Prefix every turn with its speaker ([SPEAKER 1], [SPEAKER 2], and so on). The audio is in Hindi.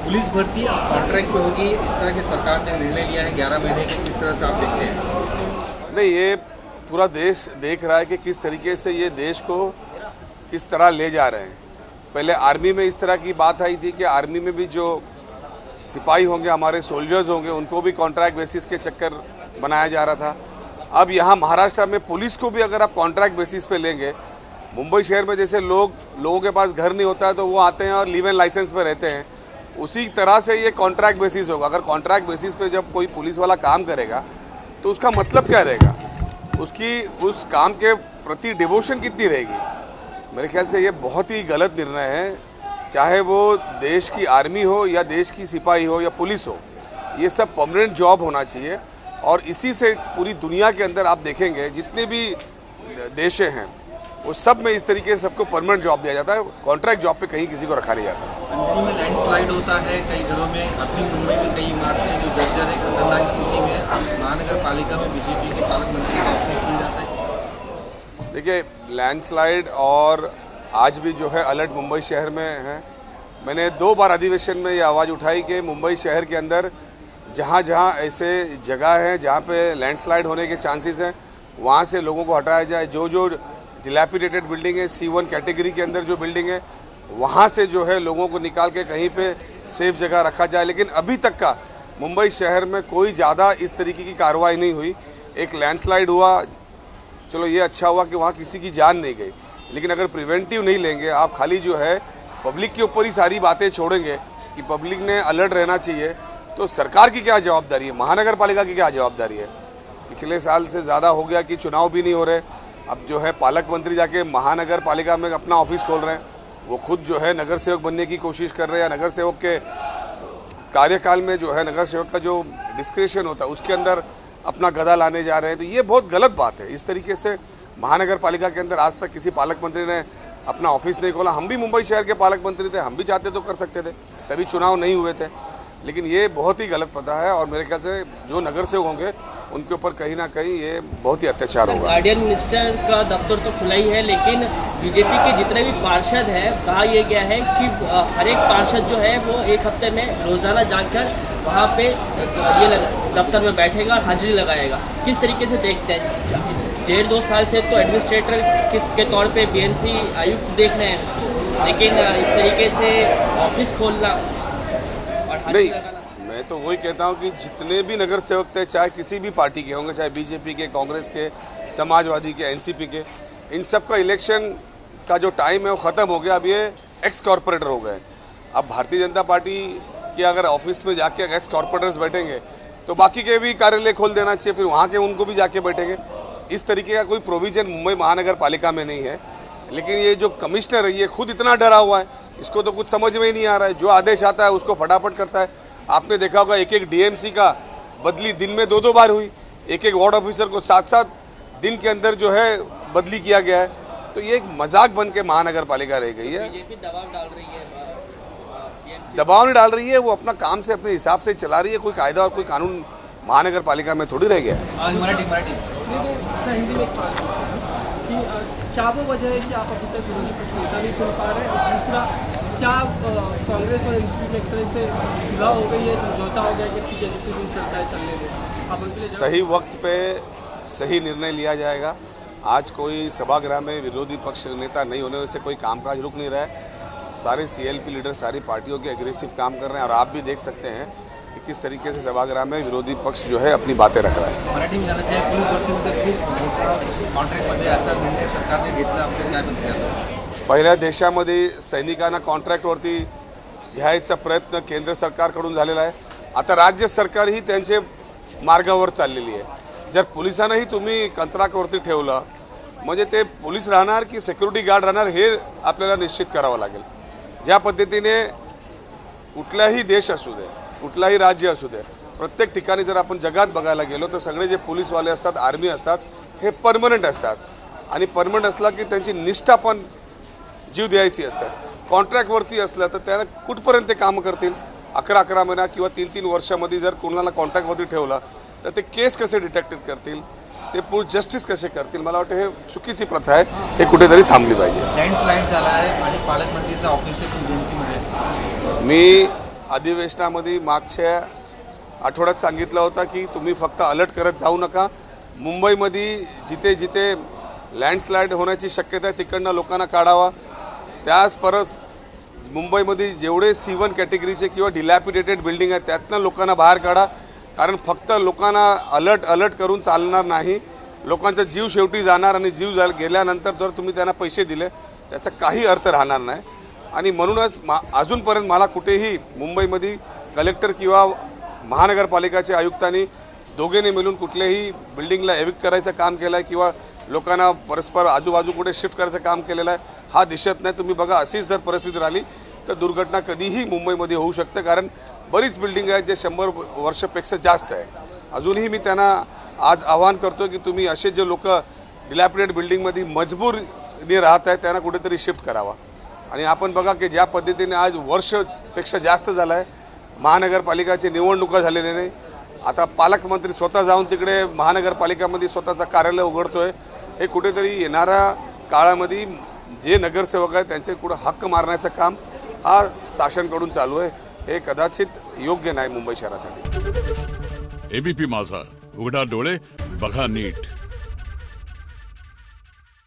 [SPEAKER 1] पुलिस भर्ती कॉन्ट्रैक्ट पे होगी, इस तरह की सरकार ने निर्णय लिया है 11 महीने के, किस तरह से आप देखते हैं?
[SPEAKER 2] नहीं, ये पूरा देश देख रहा है कि किस तरीके से ये देश को किस तरह ले जा रहे हैं। पहले आर्मी में इस तरह की बात आई थी कि आर्मी में भी जो सिपाही होंगे, हमारे सोल्जर्स होंगे, उनको भी कॉन्ट्रैक्ट बेसिस के चक्कर बनाया जा रहा था। अब यहाँ महाराष्ट्र में पुलिस को भी अगर आप कॉन्ट्रैक्ट बेसिस पे लेंगे, मुंबई शहर में जैसे लोगों के पास घर नहीं होता है तो वो आते हैं और लिव इन लाइसेंस पे रहते हैं, उसी तरह से ये कॉन्ट्रैक्ट बेसिस होगा। अगर कॉन्ट्रैक्ट बेसिस पे जब कोई पुलिस वाला काम करेगा तो उसका मतलब क्या रहेगा, उसकी उस काम के प्रति डिवोशन कितनी रहेगी। मेरे ख्याल से ये बहुत ही गलत निर्णय है। चाहे वो देश की आर्मी हो या देश की सिपाही हो या पुलिस हो, ये सब परमानेंट जॉब होना चाहिए। और इसी से पूरी दुनिया के अंदर आप देखेंगे जितने भी देश हैं वो सब में इस तरीके से सबको परमानेंट जॉब दिया जाता है, कॉन्ट्रैक्ट जॉब पे कहीं किसी को रखा नहीं जाता।
[SPEAKER 1] अंधेरी में लैंडस्लाइड होता है कई घरों में, अभी मुंबई में कई इमारतें जो जर्जर है, खतरनाक स्थिति में। महानगर पालिका में बीजेपी के पालक मंत्री का ऑफिस खुल जाता है।
[SPEAKER 2] देखिए, लैंडस्लाइड और आज भी जो है अलर्ट मुंबई शहर में है। मैंने 2 बार अधिवेशन में ये आवाज़ उठाई कि मुंबई शहर के अंदर जहाँ जहाँ ऐसे जगह हैं जहाँ पे लैंडस्लाइड होने के चांसेस हैं, वहाँ से लोगों को हटाया जाए। जो डिलैपिडेटेड बिल्डिंग है, C1 कैटेगरी के अंदर जो बिल्डिंग है, वहाँ से जो है लोगों को निकाल के कहीं पे सेफ जगह रखा जाए। लेकिन अभी तक का मुंबई शहर में कोई ज़्यादा इस तरीके की कार्रवाई नहीं हुई। एक लैंडस्लाइड हुआ, चलो ये अच्छा हुआ कि वहाँ किसी की जान नहीं गई, लेकिन अगर प्रिवेंटिव नहीं लेंगे, आप खाली जो है पब्लिक के ऊपर ही सारी बातें छोड़ेंगे कि पब्लिक ने अलर्ट रहना चाहिए, तो सरकार की क्या जवाबदारी है, महानगर पालिका की क्या जवाबदारी है। पिछले साल से ज़्यादा हो गया कि चुनाव भी नहीं हो रहे। अब जो है पालक मंत्री जाके महानगर पालिका में अपना ऑफिस खोल रहे हैं, वो खुद जो है नगर सेवक बनने की कोशिश कर रहे हैं, या नगर सेवक के कार्यकाल में जो है नगर सेवक का जो डिस्क्रिप्शन होता है उसके अंदर अपना गदा लाने जा रहे हैं। तो ये बहुत गलत बात है। इस तरीके से महानगर पालिका के अंदर आज तक किसी पालक मंत्री ने अपना ऑफिस नहीं खोला। हम भी मुंबई शहर के पालक मंत्री थे, हम भी चाहते तो कर सकते थे, तभी चुनाव नहीं हुए थे। लेकिन ये बहुत ही गलत पता है और मेरे ख्याल से जो नगर सेवक होंगे उनके ऊपर कहीं ना कहीं ये बहुत ही अत्याचार होगा।
[SPEAKER 3] गार्डियन मिनिस्टर का दफ्तर तो खुला ही है, लेकिन बीजेपी के जितने भी पार्षद हैं, कहा यह गया है कि हर एक पार्षद जो है वो 1 हफ्ते में रोजाना जाकर वहाँ पे ये दफ्तर में बैठेगा और हाजिरी लगाएगा। किस तरीके से देखते हैं? 1.5-2 साल से तो एडमिनिस्ट्रेटर के तौर पे BMC आयुक्त देख रहे हैं, लेकिन इस तरीके से ऑफिस खोलना और हाजिरी लगाना।
[SPEAKER 2] मैं तो वही कहता हूँ कि जितने भी नगर सेवक थे, चाहे किसी भी पार्टी के होंगे, चाहे बीजेपी के, कांग्रेस के, समाजवादी के, एनसीपी के, इन सब का इलेक्शन का जो टाइम है वो ख़त्म हो गया। अब ये एक्स कॉरपोरेटर हो गए। अब भारतीय जनता पार्टी के अगर ऑफिस में जाके एक्स कॉरपोरेटर्स बैठेंगे तो बाकी के भी कार्यालय खोल देना चाहिए, फिर वहाँ के उनको भी जाके बैठेंगे। इस तरीके का कोई प्रोविज़न मुंबई महानगर पालिका में नहीं है। लेकिन ये जो कमिश्नर है ये खुद इतना डरा हुआ है, इसको तो कुछ समझ में ही नहीं आ रहा है। जो आदेश आता है उसको फटाफट करता है। आपने देखा होगा एक DMC का बदली दिन में 2-2 बार हुई, एक वार्ड ऑफिसर को 7-7 दिन के अंदर जो है बदली किया गया है। तो ये एक मजाक बन के महानगर पालिका रह गई है।
[SPEAKER 3] बीजेपी दबाव डाल रही है,
[SPEAKER 2] दबाव नहीं डाल रही है, वो अपना काम से अपने हिसाब से चला रही है। कोई कायदा और कोई कानून महानगर पालिका में थोड़ी रह गया है।
[SPEAKER 4] हिंदी में सवाल कि क्या वो वजह है कि आप अभी तक विरोधी पक्ष नेता नहीं चुन पा रहे, और दूसरा क्या कांग्रेस और एनसीपी में एक तरह से सुलह हो गई है, समझौता हो गया कि ठीक है जितने दिन चलता है चलने दें?
[SPEAKER 2] सही वक्त पे सही निर्णय लिया जाएगा। आज कोई सभागृह में विरोधी पक्ष नेता नहीं होने से कोई कामकाज रुक नहीं रहा है। सारे CLP लीडर सारी पार्टियों के एग्रेसिव काम कर रहे हैं और आप भी देख सकते हैं कि किस तरीके से सभागृह में विरोधी पक्ष जो है अपनी बातें रख रहा है।
[SPEAKER 1] मराठी में जाना चाहिए, पुलिस भरतीमध्ये खूप मोठा कॉन्ट्रॅक्टमध्ये असा निर्णय सरकारने घेतला, आपल्याला काय म्हणते?
[SPEAKER 2] पहिल्या देशामध्ये सैनिकांना कॉन्ट्रॅक्टवरती घ्यायचा प्रयत्न केंद्र सरकारकडून झालेला आहे। आता राज्य सरकार ही त्यांचे मार्गावर चाललेली आहे। जर पोलिसांनाही तुम्ही कंत्राटवरती ठेवलं म्हणजे ते पोलीस राहणार की सिक्युरिटी गार्ड राहणार हे आपल्याला निश्चित करावं लागेल। ज्या पद्धतीने कुठलाही देश असू दे, कुठलाही राज्य असू दे, प्रत्येक ठिकाणी जर आपण जगात बघायला गेलो तर सगळे जे पोलीसवाले असतात, आर्मी असतात, हे परमनंट असतात आणि परमनंट असला की त्यांची निष्ठा पण जीव द्यायची असते। कॉन्ट्रॅक्टवरती असलं तर त्याला कुठपर्यंत ते काम करतील? 11-11 महिना किंवा 3-3 वर्षामध्ये जर कोणाला कॉन्ट्रॅक्टवरती ठेवलं तर ते केस कसे डिटेक्ट करतील, ते पूर्ण जस्टिस कसे करतील? मला वाटतं हे चुकीची प्रथा आहे, हे कुठेतरी थांबली पाहिजे।
[SPEAKER 1] लँडस्लाइड झाला आहे आणि पालकमंत्रीचा ऑफिस आहे BMC मध्ये।
[SPEAKER 2] मी अधिवेशनामध्ये मागच्या आठवड्यात सांगितलं होतं की तुम्ही फक्त अलर्ट करत जाऊ नका. मुंबईमध्ये जिथे जिथे लँडस्लाईड होण्याची शक्यता आहे तिकडनं लोकांना काढावा. त्याच परस मुंबईमध्ये जेवढे C1 कॅटेगरीचे किंवा डिलॅपिडेटेड बिल्डिंग आहेत त्यातनं लोकांना बाहेर काढा. कारण फक्त लोकांना अलर्ट करून चालणार नाही. लोकांचा जीव शेवटी जाणार आणि जीव गेल्यानंतर जर तुम्ही त्यांना पैसे दिले त्याचा काही अर्थ राहणार नाही. आणि म्हणूनच अजूनपर्यंत मला कुठेही मुंबईमध्ये कलेक्टर किंवा महानगरपालिकाच्या आयुक्तांनी दोघेंनी मिळून कुठल्याही बिल्डिंगला एविक्ट करायचं काम केलं आहे किंवा लोकांना परस्पर आजूबाजू कुठे शिफ्ट करायचं काम केलेलं आहे हा दिसत नाही. तुम्ही बघा अशीच जर परिस्थिती राहिली तर दुर्घटना कधीही मुंबईमध्ये होऊ शकते. कारण बरीच बिल्डिंग आहेत जे 100 वर्षापेक्षा जास्त आहे. अजूनही मी त्यांना आज आवाहन करतो की तुम्ही असे जे लोक डिलॅपिडेट बिल्डिंगमध्ये मजबूरीने राहत आहेत त्यांना कुठेतरी शिफ्ट करावा. आणि आपण बघा की ज्या पद्धतीने आज वर्षपेक्षा जास्त झालं आहे महानगरपालिकाची निवडणुका झालेल्या नाही. आता पालकमंत्री स्वतः जाऊन तिकडे महानगरपालिकामध्ये स्वतःचं कार्यालय उघडतोय. हे कुठेतरी येणाऱ्या काळामध्ये जे नगरसेवक आहेत त्यांचे कुठं हक्क मारण्याचं काम हा शासनाकडून चालू आहे. हे कदाचित योग्य नाही मुंबई शहरासाठी.
[SPEAKER 5] ABP माझा, उघडा डोळे बघा नीट.